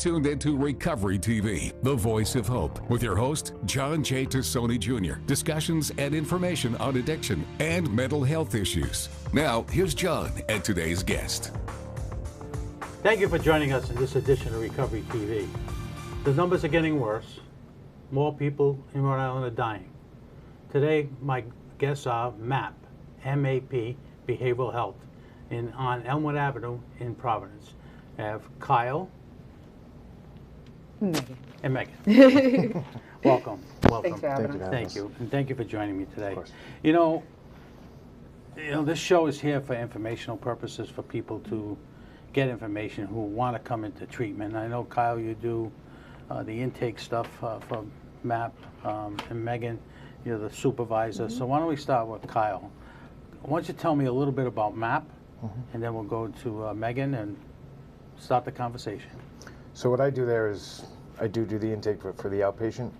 tuned into Recovery TV, the voice of hope, with your host, John J. Tassoni Jr. Discussions and information on addiction and mental health issues. Now, here's John and today's guest. Thank you for joining us in this edition of Recovery TV. The numbers are getting worse. More people in Rhode Island are dying. Today, my guests are MAP, M-A-P, Behavioral Health, on Elmwood Avenue in Providence. I have Kyle. Megan. And Megan. Welcome. Thanks for having us. Thank you. And thank you for joining me today. Of course. You know, this show is here for informational purposes, for people to get information who want to come into treatment. I know, Kyle, you do the intake stuff for MAP, and Megan, you're the supervisor. So why don't we start with Kyle? Why don't you tell me a little bit about MAP, and then we'll go to Megan and start the conversation. So what I do there is I do the intake for the outpatient.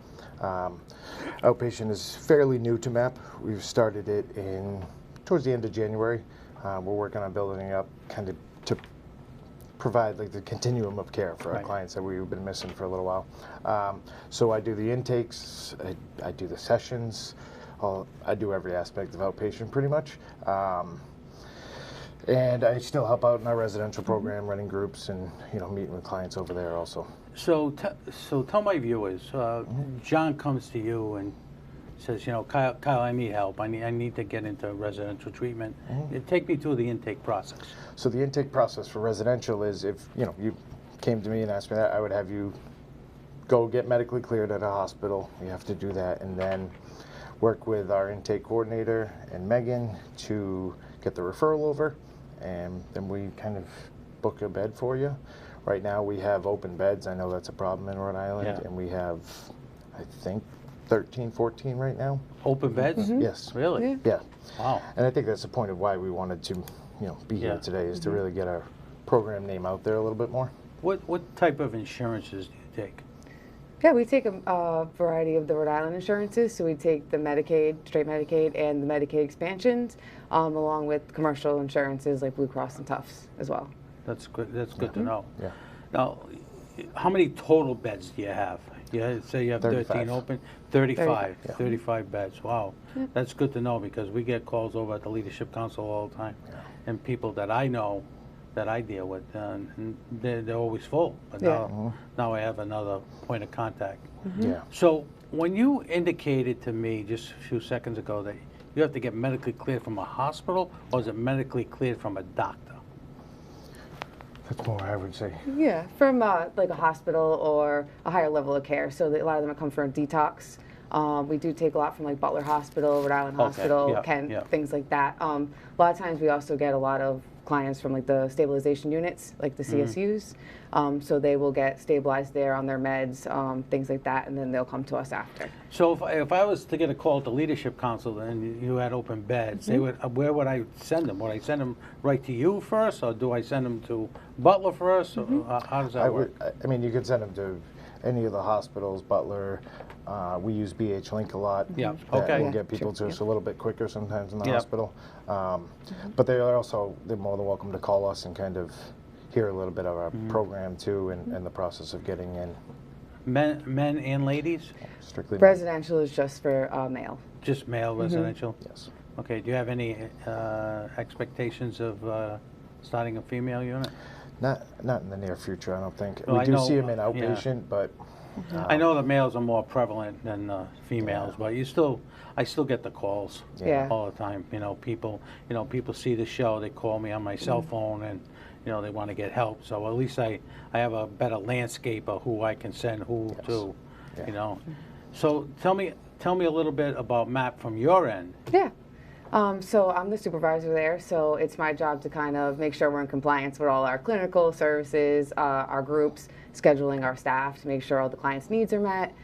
Outpatient is fairly new to MAP. We've started it towards the end of January. We're working on building it up kind of to provide like the continuum of care for our clients that we've been missing for a little while. So I do the intakes, I do the sessions, I do every aspect of outpatient pretty much. And I still help out in our residential program, running groups and meeting with clients over there also. So tell my viewers, John comes to you and says, Kyle, I need help. I need to get into residential treatment. Take me through the intake process. So the intake process for residential is if you came to me and asked me that, I would have you go get medically cleared at a hospital. You have to do that, and then work with our intake coordinator and Megan to get the referral over, and then we kind of book a bed for you. Right now we have open beds. I know that's a problem in Rhode Island, and we have, I think, 13, 14 right now. Open beds? Yes. Really? Yeah. Wow. And I think that's the point of why we wanted to, be here today, is to really get our program name out there a little bit more. What type of insurances do you take? Yeah, we take a variety of the Rhode Island insurances. So we take the Medicaid, straight Medicaid, and the Medicaid expansions, along with commercial insurances like Blue Cross and Tufts as well. That's good. That's good to know. Yeah. Now, how many total beds do you have? You say you have 35. 13 open? 35. 35. 35 beds. Wow. That's good to know, because we get calls over at the Leadership Council all the time. And people that I know, that I deal with, and they're always full. But now I have another point of contact. Yeah. So when you indicated to me just a few seconds ago that you have to get medically cleared from a hospital, or is it medically cleared from a doctor? That's more, I would say. Yeah, from like a hospital or a higher level of care. So a lot of them come from detox. We do take a lot from like Butler Hospital, Rhode Island Hospital, Kent, things like that. A lot of times we also get a lot of clients from like the stabilization units, like the CSUs. So they will get stabilized there on their meds, things like that, and then they'll come to us after. So if I was to get a call at the Leadership Council and you had open beds, they would, where would I send them? Would I send them right to you first, or do I send them to Butler first? Or how does that work? I mean, you could send them to any of the hospitals, Butler. We use BH Link a lot. Yeah, That will get people to us a little bit quicker sometimes in the hospital. But they're more than welcome to call us and kind of hear a little bit of our program too, and the process of getting in. Men and ladies? Strictly Residential is just for male. Just male residential? Yes. Okay, do you have any expectations of starting a female unit? Not in the near future, I don't think. Well, we do see them in outpatient, but I know the males are more prevalent than females, but I still get the calls all the time. People see the show, they call me on my cell phone, and they want to get help. So at least I have a better landscape of who I can send who to. So tell me a little bit about MAP from your end. Yeah. So I'm the supervisor there, so it's my job to kind of make sure we're in compliance with all our clinical services, our groups, scheduling our staff to make sure all the clients' needs are met,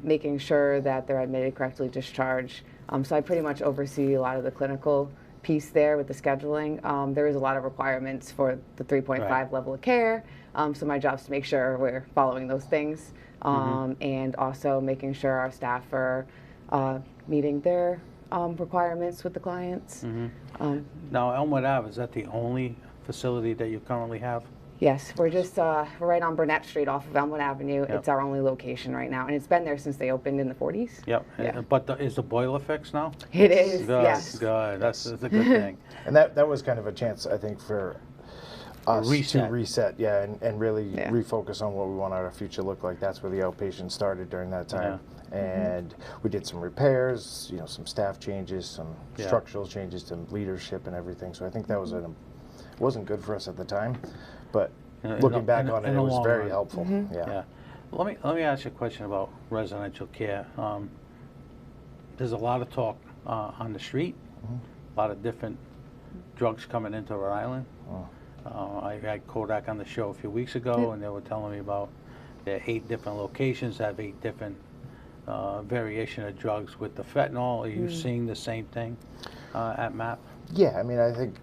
making sure that they're admitted correctly, discharged. So I pretty much oversee a lot of the clinical piece there with the scheduling. There is a lot of requirements for the 3.5 level of care, so my job is to make sure we're following those things, and also making sure our staff are meeting their requirements with the clients. Now, Elmwood Ave, is that the only facility that you currently have? Yes, we're just we're right on Burnett Street off of Elmwood Avenue. Yep. It's our only location right now, and it's been there since they opened in the 40s. Yep. Yeah. But is the boiler fixed now? It is, Good. yes. Good. That's a good thing. And that was kind of a chance, I think, for us reset. to reset, yeah, and really Yeah. refocus on what we want our future to look like. That's where the outpatient started during that time. And we did some repairs, you know, some staff changes, some structural changes to leadership and everything. So I think that was it wasn't good for us at the time, but looking back on it, it was very helpful. Yeah. Let me ask you a question about residential care. There's a lot of talk on the street, a lot of different drugs coming into Rhode Island. I had Kodak on the show a few weeks ago, and they were telling me about there are 8 different locations that have 8 different variation of drugs with the fentanyl. Are you seeing the same thing at MAP? Yeah, I mean, I think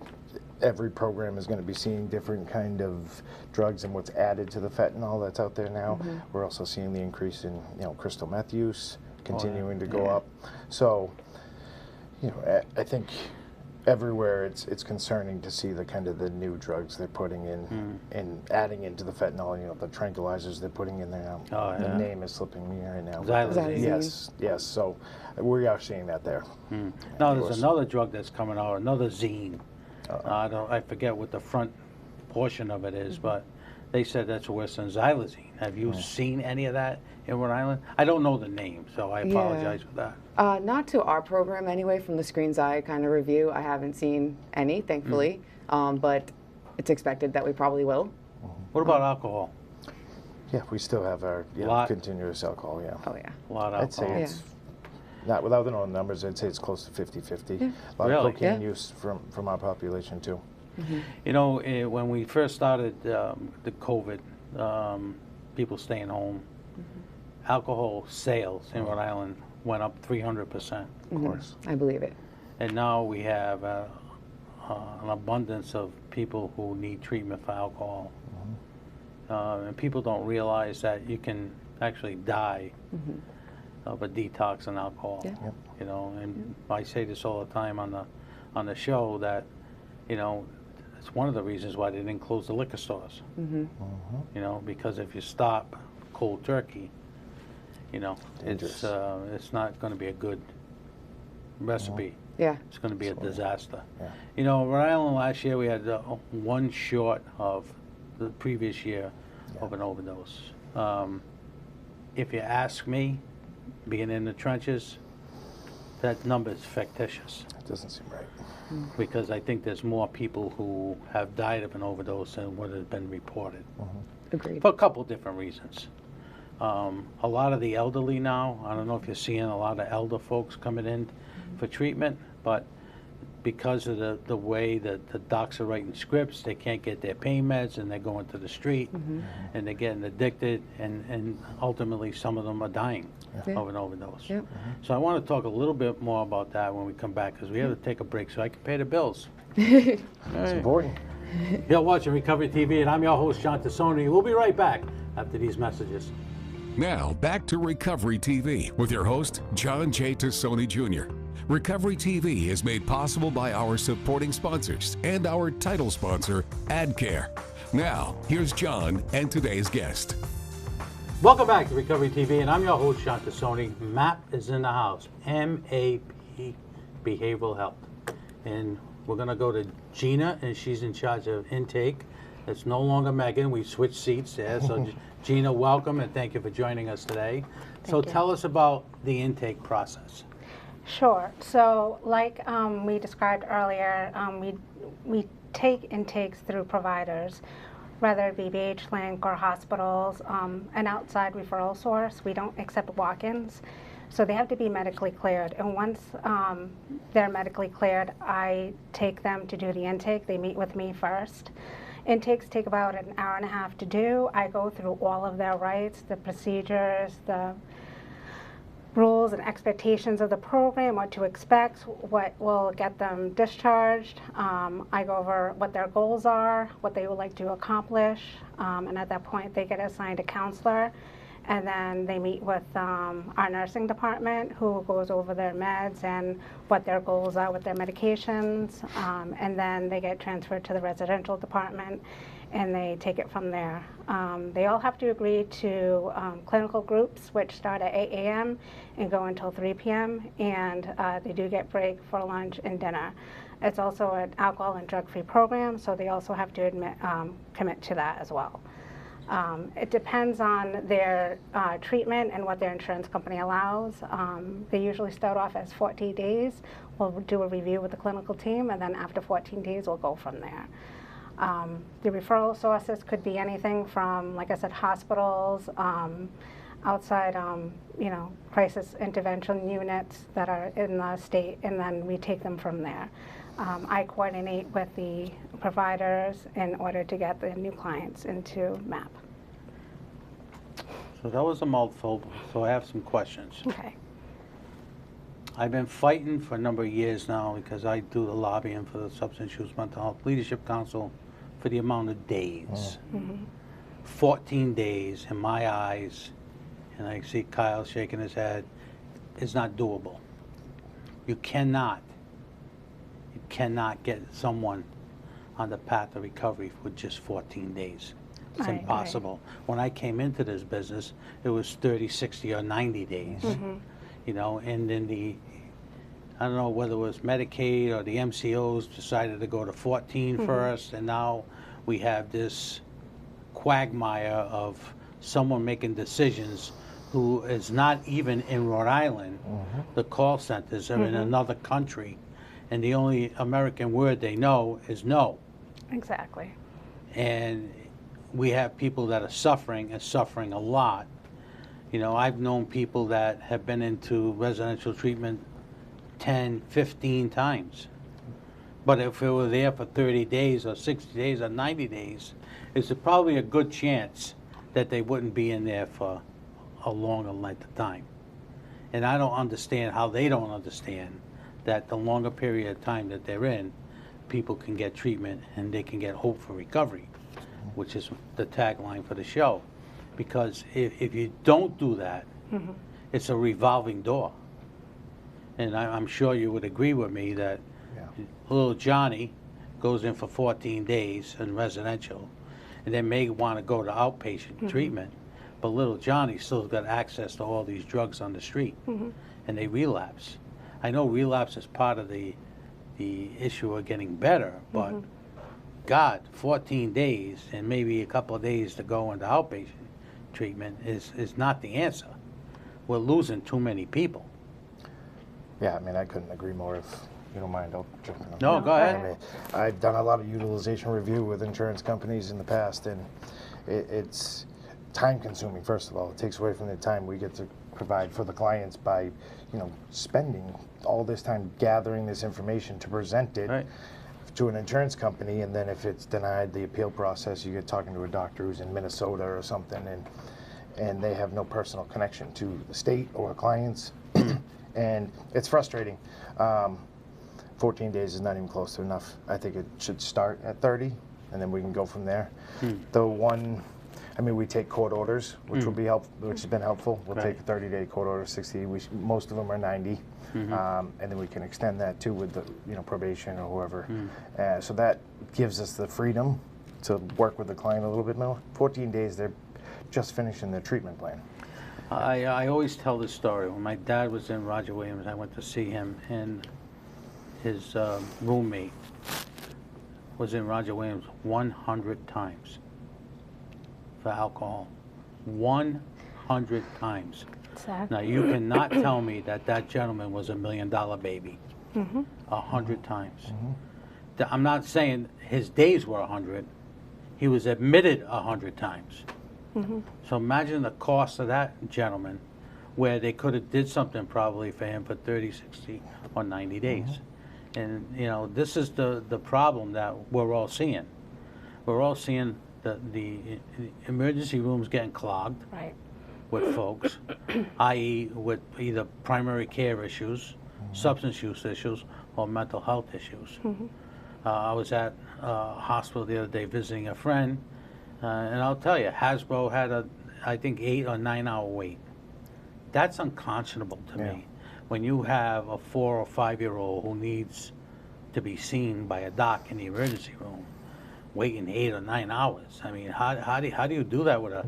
every program is going to be seeing different kind of drugs and what's added to the fentanyl that's out there now. We're also seeing the increase in, you know, crystal meth use continuing to go up. So, you know, I think everywhere it's concerning to see the kind of the new drugs they're putting in and adding into the fentanyl. You know, the tranquilizers they're putting in there now. The name is slipping me right now. Xylazine. Yes. So we are seeing that there. Now there's another drug that's coming out, another zine. I forget what the front portion of it is, but they said that's worse than xylazine. Have you seen any of that in Rhode Island? I don't know the name, so I apologize for that. Not to our program anyway. From the screen's eye kind of review, I haven't seen any, thankfully, but it's expected that we probably will. What about alcohol? Yeah, we still have our continuous alcohol, Oh yeah. A lot of I'd say alcohol. it's, not without the known numbers, I'd say it's close to 50-50. A lot Really? of cocaine use from our population too. You know, when we first started the COVID, people staying home, alcohol sales in Rhode Island went up 300%. Of course. I believe it. And now we have an abundance of people who need treatment for alcohol. And people don't realize that you can actually die of a detox on alcohol. You know, and I say this all the time on the show that, you know, it's one of the reasons why they didn't close the liquor stores. You know, because if you stop cold turkey, you know, it's not going to be a good recipe. It's going to be a disaster. You know, Rhode Island last year we had 1 short of the previous year of an overdose. If you ask me, being in the trenches, that number is fictitious. It doesn't seem right. Because I think there's more people who have died of an overdose than what has been reported. Agreed. For a couple different reasons. A lot of the elderly now, I don't know if you're seeing a lot of elder folks coming in for treatment, but because of the way that the docs are writing scripts, they can't get their pain meds and they're going to the street and they're getting addicted and ultimately some of them are dying of an overdose. So I want to talk a little bit more about that when we come back because we have to take a break so I can pay the bills. It's important. You're watching Recovery TV and I'm your host, John Tassoni. We'll be right back after these messages. Now, back to Recovery TV with your host, John J. Tassoni Jr. Recovery TV is made possible by our supporting sponsors and our title sponsor, AdCare. Now, here's John and today's guest. Welcome back to Recovery TV, and I'm your host, John Tassoni. MAP is in the house, M-A-P, Behavioral Health. And we're going to go to Gina, and she's in charge of intake. It's no longer Megan. We switched seats there. So, Gina, welcome, and thank you for joining us today. So tell us about the intake process. Sure. So like we described earlier, we take intakes through providers, whether it be BH-Link or hospitals, an outside referral source. We don't accept walk-ins. So they have to be medically cleared. And once they're medically cleared, I take them to do the intake. They meet with me first. Intakes take about an hour and a half to do. I go through all of their rights, the procedures, the rules and expectations of the program, what to expect, what will get them discharged. I go over what their goals are, what they would like to accomplish, and at that point they get assigned a counselor, and then they meet with our nursing department who goes over their meds and what their goals are with their medications, and then they get transferred to the residential department. and they take it from there. They all have to agree to clinical groups, which start at 8 a.m. and go until 3 p.m., and they do get break for lunch and dinner. It's also an alcohol and drug-free program, so they also have to commit to that as well. It depends on their treatment and what their insurance company allows. They usually start off as 14 days. We'll do a review with the clinical team, and then after 14 days, we'll go from there. The referral sources could be anything from, like I said, hospitals, outside, you know, crisis intervention units that are in the state, and then we take them from there. I coordinate with the providers in order to get the new clients into MAP. So that was a mouthful, so I have some questions. Okay. I've been fighting for a number of years now because I do the lobbying for the Substance Use Mental Health Leadership Council for the amount of days. 14 days in my eyes, and I see Kyle shaking his head, is not doable. You cannot get someone on the path of recovery with just 14 days. It's Right, impossible. When I came into this business, it was 30, 60, or 90 days. You know, and then I don't know whether it was Medicaid or the MCOs decided to go to 14 first, and now we have this quagmire of someone making decisions who is not even in Rhode Island. The call centers are in another country, and the only American word they know is no. Exactly. And we have people that are suffering and suffering a lot. You know, I've known people that have been into residential treatment 10, 15 times. But if it were there for 30 days or 60 days or 90 days, it's probably a good chance that they wouldn't be in there for a longer length of time. And I don't understand how they don't understand that the longer period of time that they're in, people can get treatment and they can get hope for recovery, which is the tagline for the show. Because if you don't do that, it's a revolving door. And I'm sure you would agree with me that little Johnny goes in for 14 days in residential, and they may want to go to outpatient treatment, but little Johnny still got access to all these drugs on the street, and they relapse. I know relapse is part of the issue of getting better, but God, 14 days and maybe a couple of days to go into outpatient treatment is not the answer. We're losing too many people. Yeah, I mean, I couldn't agree more. If you don't mind, I'll jump in. No, go ahead. I mean, I've done a lot of utilization review with insurance companies in the past, and it's time consuming. First of all, it takes away from the time we get to provide for the clients by, you know, spending all this time gathering this information to present it to an insurance company, and then if it's denied the appeal process, you get talking to a doctor who's in Minnesota or something, and they have no personal connection to the state or clients. And it's frustrating. 14 days is not even close to enough. I think it should start at 30, and then we can go from there. I mean, we take court orders, which will be which has been helpful. We'll take a 30-day court order, 60. Most of them are 90, and then we can extend that too with the probation or whoever. So that gives us the freedom to work with the client a little bit more. 14 days, they're just finishing their treatment plan. I always tell this story. When my dad was in Roger Williams, I went to see him, and his roommate was in Roger Williams 100 times for alcohol. 100 times. Exactly. Now, you cannot tell me that gentleman was $1 million baby. 100 times. I'm not saying his days were 100. He was admitted 100 times. So imagine the cost of that gentleman, where they could have did something probably for him for 30, 60, or 90 days. And this is the problem that we're all seeing. We're all seeing the emergency rooms getting clogged with folks, i.e. with either primary care issues, substance use issues, or mental health issues. I was at a hospital the other day visiting a friend, and I'll tell you, Hasbro had I think 8 or 9 hour wait. That's unconscionable to me. When you have a 4 or 5 year old who needs to be seen by a doc in the emergency room, waiting 8 or 9 hours. I mean, how do you do that with a?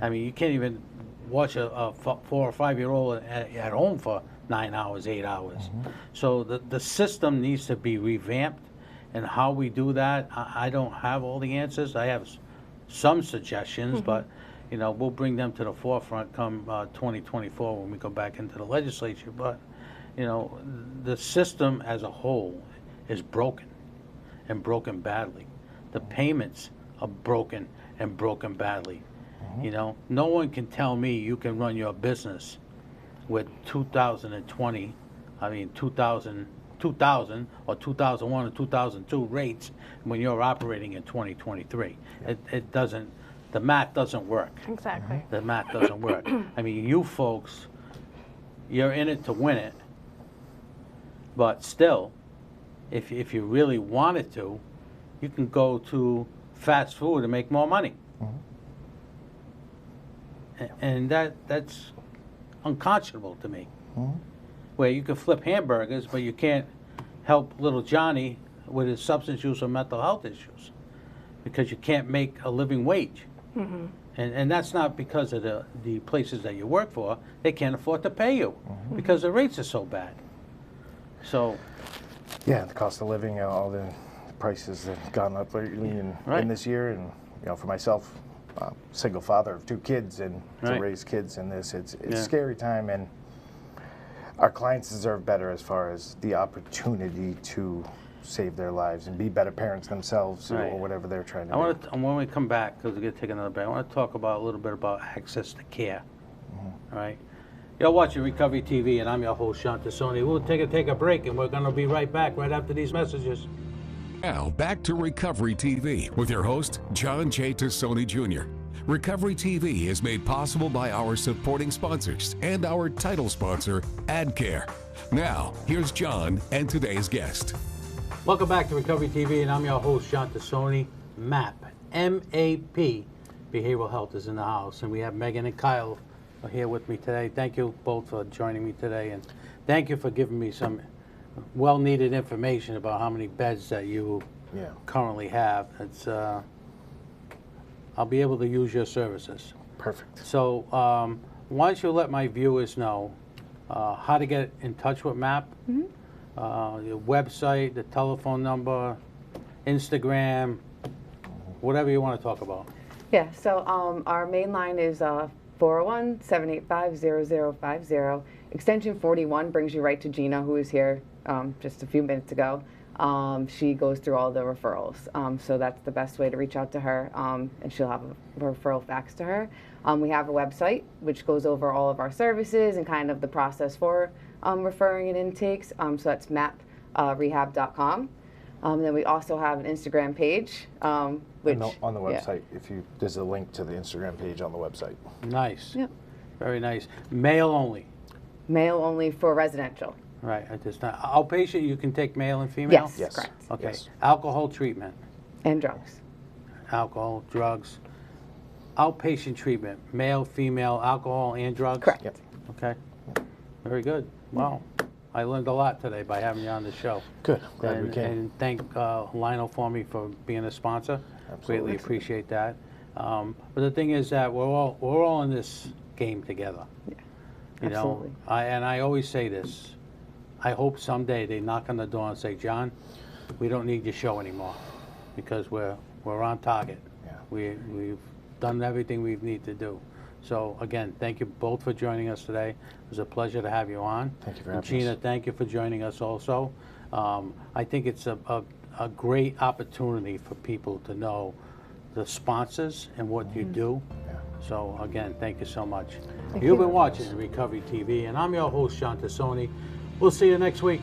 I mean, you can't even watch a 4 or 5-year-old at home for 9 hours, 8 hours. So the system needs to be revamped, and how we do that, I don't have all the answers. I have some suggestions, but you know, we'll bring them to the forefront come 2024 when we go back into the legislature. But you know, the system as a whole is broken, and broken badly. The payments are broken and broken badly. You know, no one can tell me you can run your business with 2020, I mean 2000 or 2001 or 2002 rates when you're operating in 2023. It doesn't, the math doesn't work. Exactly. The math doesn't work. I mean, you folks, you're in it to win it, but still, if you really wanted to, you can go to fast food and make more money. And that's unconscionable to me. Where you can flip hamburgers, but you can't help little Johnny with his substance use or mental health issues because you can't make a living wage. And that's not because of the places that you work for. They can't afford to pay you because the rates are so bad. So, yeah, the cost of living, all the prices have gone up lately in this year, and you know, for myself, single father of 2 kids, and to raise kids in this, it's a scary time, and our clients deserve better as far as the opportunity to save their lives and be better parents themselves, or whatever they're trying to do. When we come back, because we're going to take another break, I want to talk about a little bit about access to care. All right? You're watching Recovery TV, and I'm your host, Sean Tassoni. We'll take a break, and we're going to be right back right after these messages. Now, back to Recovery TV with your host, John J. Tassoni Jr. Recovery TV is made possible by our supporting sponsors and our title sponsor, AdCare. Now, here's John and today's guest. Welcome back to Recovery TV, and I'm your host, John Tassoni. MAP, M-A-P, Behavioral Health is in the house, and we have Megan and Kyle here with me today. Thank you both for joining me today, and thank you for giving me some well-needed information about how many beds that you currently have. It's I'll be able to use your services. Perfect. So why don't you let my viewers know how to get in touch with MAP, your website, the telephone number, Instagram, whatever you want to talk about. Yeah, so our main line is 401-785-0050. Extension 41 brings you right to Gina, who is here just a few minutes ago. She goes through all the referrals, so that's the best way to reach out to her, and she'll have a referral fax to her. We have a website which goes over all of our services and kind of the process for referring and intakes, so that's maprehab.com. Then we also have an Instagram page, which on the website, there's a link to the Instagram page on the website. Nice. Yep. Very nice. Male only. Male only for residential. Right. It's not outpatient. You can take male and female. Yes, correct. Okay. Yes. Alcohol treatment. And drugs. Alcohol, drugs. Outpatient treatment. Male, female, alcohol, and drugs. Correct. Yep. Okay. Very good. Wow. I learned a lot today by having you on the show. Good. Glad we And, came. and thank Lionel for me for being a sponsor. Absolutely. Greatly appreciate that. But the thing is that we're all in this game together. Yeah. You Absolutely. know, I always say this. I hope someday they knock on the door and say, John, we don't need your show anymore because we're on target. Yeah. We've done everything we need to do. So again, thank you both for joining us today. It was a pleasure to have you on. Thank you for having Gina, us. thank you for joining us also. I think it's a great opportunity for people to know the sponsors and what you do. Yeah. So again, thank you so much. Thank You've you. been watching Recovery TV, and I'm your host, Sean Tassoni. We'll see you next week.